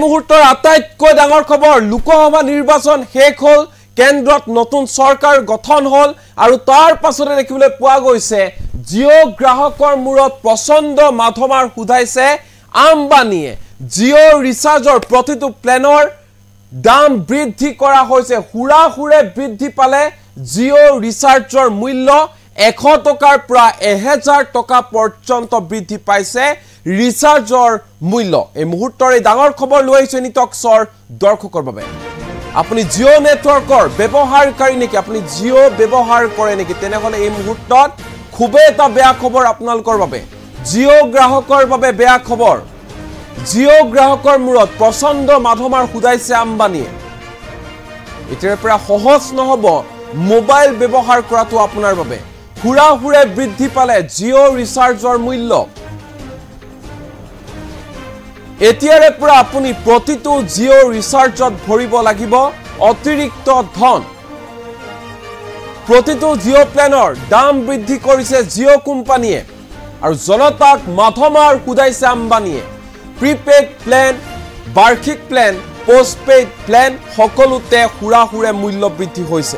মুহূৰ্তৰ আটাইতকৈ ডাঙৰ খবৰ লোকসভা নিৰ্বাচন শেষ হল কেন্দ্ৰত নতুন চৰকাৰ গঠন হল আৰু তাৰ পাছতে দেখিবলৈ পোৱা গৈছে জিও গ্ৰাহকৰ মূৰত প্ৰচণ্ড মাধমাৰ খুধাইছে আম্বানীয়ে জিও ৰিচাৰ্জৰ প্ৰতিটো প্লেনৰ দাম বৃদ্ধি কৰা হৈছে হুৰাহুৰে বৃদ্ধি পালে জিও ৰিচাৰ্জৰ মূল্য 100 টকাৰ পৰা 1000 টকা পৰ্যন্ত বৃদ্ধি পাইছে ৰিচাৰ্জৰ মূল্য এই মুহূৰ্তৰ এই ডাঙৰ খবৰ লৈ আহিছে নিটক্সৰ দৰ্শকৰ বাবে আপুনি জিও নেটৱৰ্কৰ ব্যৱহাৰকাৰী নেকি আপুনি জিও ব্যৱহাৰ কৰে নেকি তেনেহলে এই মুহূৰ্তত খুবে এটা বেয়া খবৰ আপোনালোকৰ বাবে জিও গ্ৰাহকৰ বাবে বেয়া খবৰ জিও গ্ৰাহকৰ মূৰত প্ৰচণ্ড মাধমাৰ খুদাইছে আম্বানীয়ে এতিয়াৰ পৰা সহজ নহব মোবাইল ব্যৱহাৰ কৰাটো আপোনাৰ বাবে হুৰাহুৰে বৃদ্ধি পালে জিও ৰিচাৰ্জৰ মূল্য এতিয়াৰে পৰা আপুনি প্ৰতিটো জিও ৰিচাৰ্জত ভৰিব লাগিব অতিৰিক্ত ধন প্ৰতিটো জিও প্লেনৰ দাম বৃদ্ধি কৰিছে জিও কোম্পানীয়ে আৰু জনতাক মাধমাৰ খুদাইছে আম্বানীয়ে প্ৰিপেড প্লেন বাৰ্ষিক প্লেন পোষ্টপেড প্লেন সকলোতে হুৰাহুৰে মূল্য বৃদ্ধি হৈছে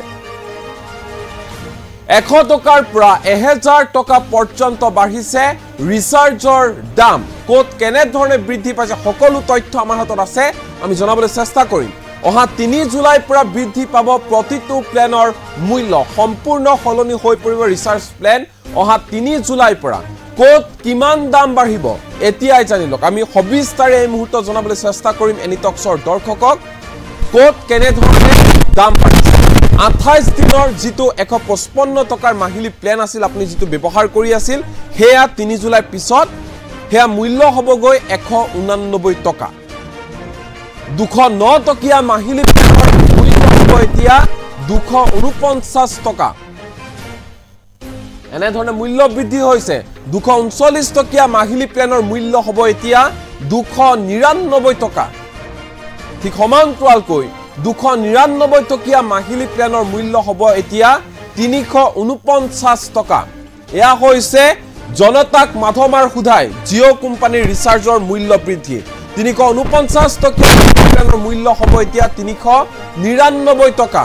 100 টকাৰ পৰা 1000 টকা পৰ্যন্ত বাঢ়িছে ৰিচাৰ্জৰ দাম কোত কেনে ধৰণে বৃদ্ধি পাইছে সকলো তথ্য আমাৰ হাতত আছে আমি জনাবলৈ চেষ্টা কৰিম অহা 3 জুলাইৰ পৰা বৃদ্ধি পাব প্ৰতিটো প্লেনৰ মূল্য সম্পূৰ্ণ সলনি হৈ পৰিব ৰিচাৰ্জ প্লেন অহা 3 জুলাইৰ পৰা কোত কিমান দাম বাঢ়িব এতিয়াই জানিলক আমি সবিস্তাৰে এই মুহূৰ্তত জনাবলৈ চেষ্টা কৰিম এনিটক্সৰ দৰ্শকক কোত কেনে ধৰণে দাম বাঢ়িছে 28 দিনৰ যেটো 155 টকাৰ মাহিলি প্লেন আছিল আপুনি যেটো ব্যৱহাৰ কৰি আছিল হেয়া 3 জুলাই পিছত হেয়া মূল্য হবগৈ 189 টকা 209 টকীয়া মাহিলি প্লেনৰ মূল্য হ'ব এতিয়া 249 টকা এনে ধৰণে মূল্য বৃদ্ধি হৈছে 239 টকীয়া মাহিলি প্লেনৰ মূল্য হ'ব এতিয়া 299 টকা ঠিক সমান্তৰালকৈ 299 টকীয়া মাহিলি প্লেনৰ মূল্য হ'ব এতিয়া 349 টকা এয়া হৈছে জনতাক মাধমাৰ খুধাই জিও কোম্পানীৰ ৰিচাৰ্জৰ মূল্য বৃদ্ধি 349 টকীয়া প্লেনৰ মূল্য হ'ব এতিয়া 399 টকা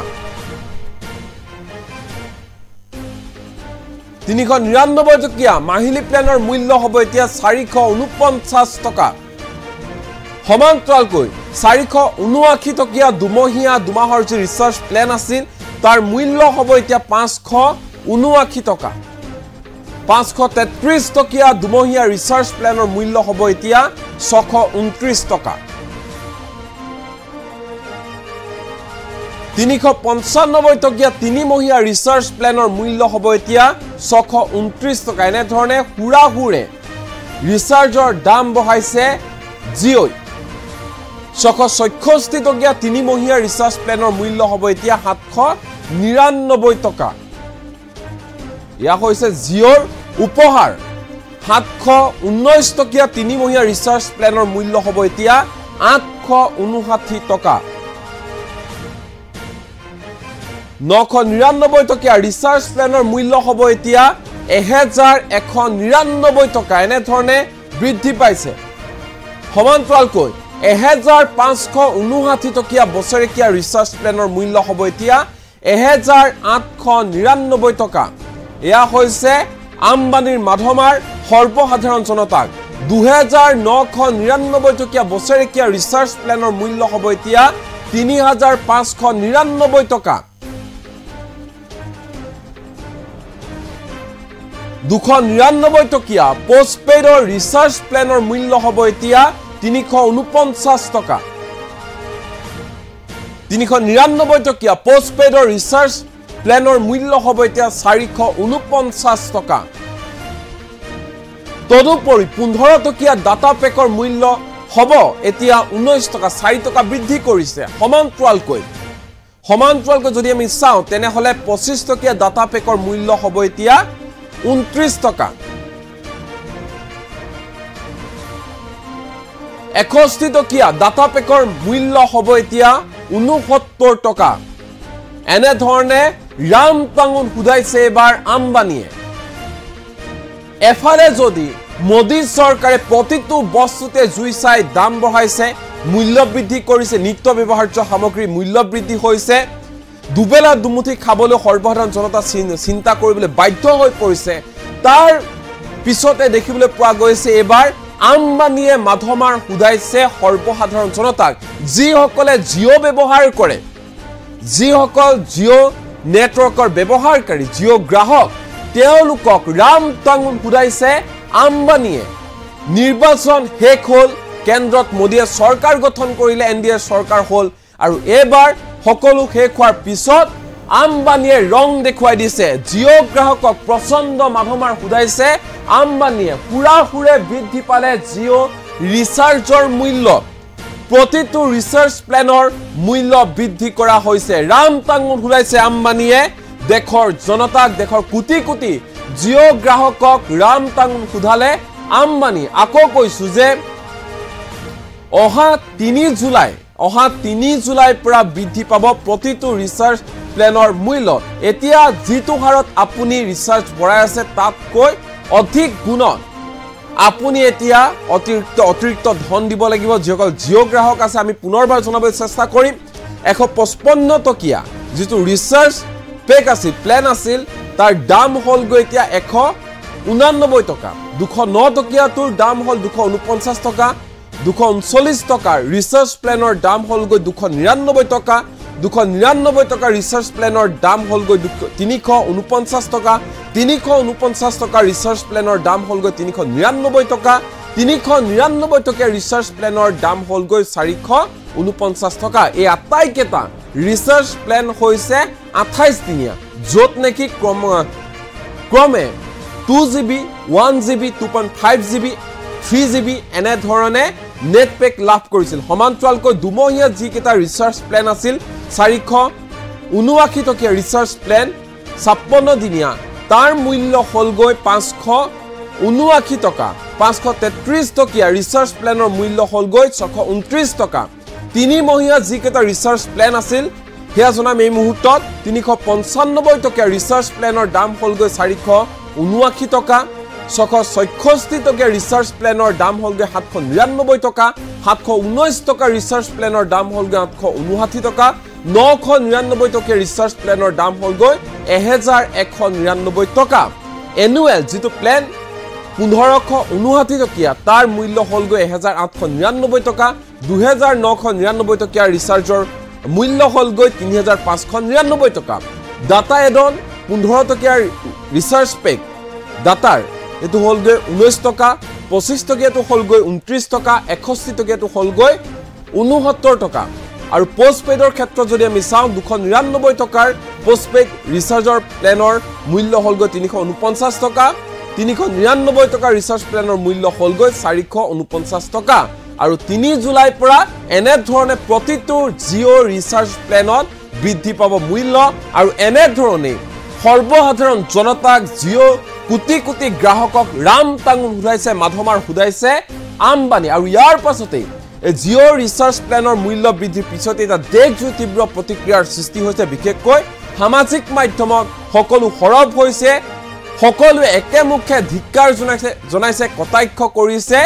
399 টকীয়া মাহিলি প্লেনৰ মূল্য হ'ব এতিয়া 449 টকা সমান্তৰালকৈ 479 টকীয়া দুমহীয়া দুমাহৰ যে ৰিচাৰ্জ প্লেন আছিল তাৰ মূল্য হ'ব এতিয়া 579 টকা 533 টকীয়া দুমহীয়া ৰিচাৰ্জ প্লেনৰ মূল্য হ'ব এতিয়া 629 টকা 395 টকীয়া তিনিমহীয়া ৰিচাৰ্জ প্লেনৰ মূল্য হ'ব এতিয়া 629 টকা এনে ধৰণে হুৰাহুৰে ৰিচাৰ্জৰ দাম বঢ়াইছে জিও 666 টকীয়া তিনিমহীয়া ৰিচাৰ্জ প্লেনৰ মূল্য হ'ব এতিয়া 799 টকা ইয়া হৈছে জিওৰ উপহাৰ 719 টকীয়া তিনিমহীয়া ৰিচাৰ্জ প্লেনৰ মূল্য হ'ব এতিয়া 859 টকা 999 টকীয়া ৰিচাৰ্জ প্লেনৰ মূল্য হ'ব এতিয়া 1199 টকা এনে ধৰণে বৃদ্ধি পাইছে সমান্তৰালকৈ 1559 টকীয়া বছৰেকীয়া ৰিচাৰ্জ প্লেনৰ মূল্য হ'ব এতিয়া 1899 টকা এয়া হৈছে আম্বানীৰ মাধমাৰ সৰ্বসাধাৰণ জনতাক 2999 টকীয়া বছৰেকীয়া ৰিচাৰ্জ প্লেনৰ মূল্য হ'ব এতিয়া 3599 টকা 299 টকীয়া পোষ্টপেডৰ ৰিচাৰ্জ প্লেনৰ মূল্য হ'ব এতিয়া 349 টকা 399 টকীয়া পোষ্টপেডৰ ৰিচাৰ্জ প্লেনৰ মূল্য হ'ব এতিয়া 449 টকা তদুপৰি 15 টকীয়া ডাটা পেকৰ মূল্য হ'ব এতিয়া 19 টকা 4 টকা বৃদ্ধি কৰিছে সমান্তৰালকৈ যদি আমি চাওঁ তেনেহলে 25 টকীয়া ডাটা পেকৰ মূল্য হ'ব এতিয়া 29 টকা 61 টকীয়া ডাটা পেকৰ মূল্য হ'ব এতিয়া 69 টকা এনে ধৰণে ৰাম টাঙুন খুদাইছে এবাৰ আম্বানীয়ে এফালে যদি মোদী চৰকাৰে প্ৰতিটো বস্তুতে জুই চাই দাম বঢ়াইছে, মূল্য বৃদ্ধি কৰিছে, নিত্য ব্যৱহাৰ্য সামগ্ৰীৰ মূল্য বৃদ্ধি হৈছে, দুবেলা দুমুঠি খাবলৈ সৰ্বসাধাৰণ জনতা চিন্তা কৰিবলৈ বাধ্য হৈ পৰিছে। তাৰ পিছতে দেখিবলৈ পোৱা গৈছে এবাৰ আম্বানীয়ে মাধমাৰ সুধাইছে সৰ্বসাধাৰণ জনতাক, যিসকলে জিঅ' ব্যৱহাৰ কৰে, যিসকল জিঅ' নেটৱৰ্কৰ ব্যৱহাৰকাৰী, জিঅ' গ্ৰাহক, তেওঁলোকক ৰাম টাঙোন সুধাইছে আম্বানীয়ে। নিৰ্বাচন শেষ হ'ল, কেন্দ্ৰত মোদীয়ে চৰকাৰ গঠন কৰিলে, এনডিএ চৰকাৰ হ'ল, আৰু এইবাৰ সকলো শেষ হোৱাৰ পিছত আম্বানীয়ে ৰং দেখুৱাই দিছে। জিঅ' গ্ৰাহকক প্ৰচণ্ড মাধমাৰ সুধাইছে আম্বানীয়ে। সুৰে বৃদ্ধি পালে জিঅ' ৰিচাৰ্জৰ মূল্য, প্ৰতিটো ৰিচাৰ্জ প্লেনৰ মূল্য বৃদ্ধি কৰা হৈছে। ৰাম টাঙোন সুধাইছে আম্বানীয়ে দেশৰ জনতাক, দেশৰ কোটি কোটি জিঅ' গ্ৰাহকক ৰাম টাঙোন সুধালে আম্বানী। আকৌ কৈছো যে অহা 3 জুলাইৰ পৰা বৃদ্ধি পাব প্ৰতিটো ৰিচাৰ্জ প্লেনৰ মূল্য। এতিয়া যিটো হাৰত আপুনি ৰিচাৰ্জ ভৰাই আছে তাতকৈ অধিক গুণত আপুনি এতিয়া অতিৰিক্ত ধন দিব লাগিব। যিসকল জিঅ' গ্ৰাহক আছে, আমি পুনৰবাৰ জনাবলৈ চেষ্টা কৰিম, 155 টকীয়া যিটো ৰিচাৰ্জ পেক আছিল, প্লেন আছিল, তাৰ দাম হ'লগৈ এতিয়া 189 টকা। 209 টকীয়াটোৰ দাম হ'ল 249 টকা। 239 টকাৰ ৰিচাৰ্জ প্লেনৰ দাম হ'লগৈ 299 টকা। 299 টকাৰ ৰিচাৰ্জ প্লেনৰ দাম হ'লগৈ 349 টকা। 349 টকাৰ ৰিচাৰ্জ প্লেনৰ দাম হ'লগৈ 399 টকা। 399 টকীয়া ৰিচাৰ্জ প্লেনৰ দাম হ'লগৈ 449 টকা। এই আটাইকেইটা ৰিচাৰ্জ প্লেন হৈছে 28 দিনীয়া, য'ত নেকি ক্ৰমে 2GB, 1GB, 2.5GB, 3GB এনেধৰণে নেট পেক লাভ কৰিছিল। সমান্তৰালকৈ দুমহীয়া যিকেইটা ৰিচাৰ্জ প্লেন আছিল, 479 টকীয়া ৰিচাৰ্জ প্লেন 56 দিনীয়া, তাৰ মূল্য হ'লগৈ 579 টকা। 533 টকীয়া ৰিচাৰ্জ প্লেনৰ মূল্য হ'লগৈ 629 টকা। 3 মহীয়া যিকেইটা ৰিচাৰ্জ প্লেন আছিল সেয়া জনাম এই মুহূৰ্তত। 395 টকীয়া ৰিচাৰ্জ প্লেনৰ দাম হ'লগৈ 479 টকা। 666 টকীয়া ৰিচাৰ্জ প্লেনৰ দাম হ'লগৈ 799 টকা। 719 টকা ৰিচাৰ্জ প্লেনৰ দাম হ'লগৈ 859 টকা। 999 টকীয়া ৰিচাৰ্জ প্লেনৰ দাম হ'লগৈ 1199 টকা। এনুৱেল যিটো প্লেন 1559 টকীয়া, তাৰ মূল্য হ'লগৈ 1899 টকা। 2999 টকীয়া ৰিচাৰ্জৰ মূল্য হ'লগৈ 3599 টকা। ডাটা এডন 15 টকীয়া ৰিচাৰ্জ পেক ডাটাৰ এইটো হ'লগৈ 19 টকা। 25 টকীয়াটো হ'লগৈ 29 টকা। 61 টকীয়াটো হ'লগৈ 69 টকা। আৰু পোষ্টপেইডৰ ক্ষেত্ৰত যদি আমি চাওঁ, 299 টকাৰ পোষ্টপেইড ৰিচাৰ্জৰ প্লেনৰ মূল্য হ'লগৈ 349 টকা। 399 টকাৰ ৰিচাৰ্জ প্লেনৰ মূল্য হ'লগৈ 449 টকা। আৰু 3 জুলাইৰ পৰা এনেধৰণে প্ৰতিটো জিঅ' ৰিচাৰ্জ প্লেনত বৃদ্ধি পাব মূল্য। আৰু এনেধৰণে সৰ্বসাধাৰণ জনতাক, জিঅ' কোটি কোটি গ্ৰাহকক ৰাম টাঙোন সুধাইছে, মাধমাৰ সুধাইছে আম্বানী। আৰু ইয়াৰ পাছতেই জিঅ' ৰিচাৰ্জ প্লেনৰ মূল্য বৃদ্ধিৰ পিছতে এটা দেশজুৰি তীব্ৰ প্ৰতিক্ৰিয়াৰ সৃষ্টি হৈছে। বিশেষকৈ সামাজিক মাধ্যমত সকলো সৰব হৈছে, সকলোৱে একেমুখে ধিক্কাৰ জনাইছে, কটাক্ষ কৰিছে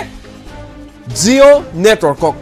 জিঅ' নেটৱৰ্কক।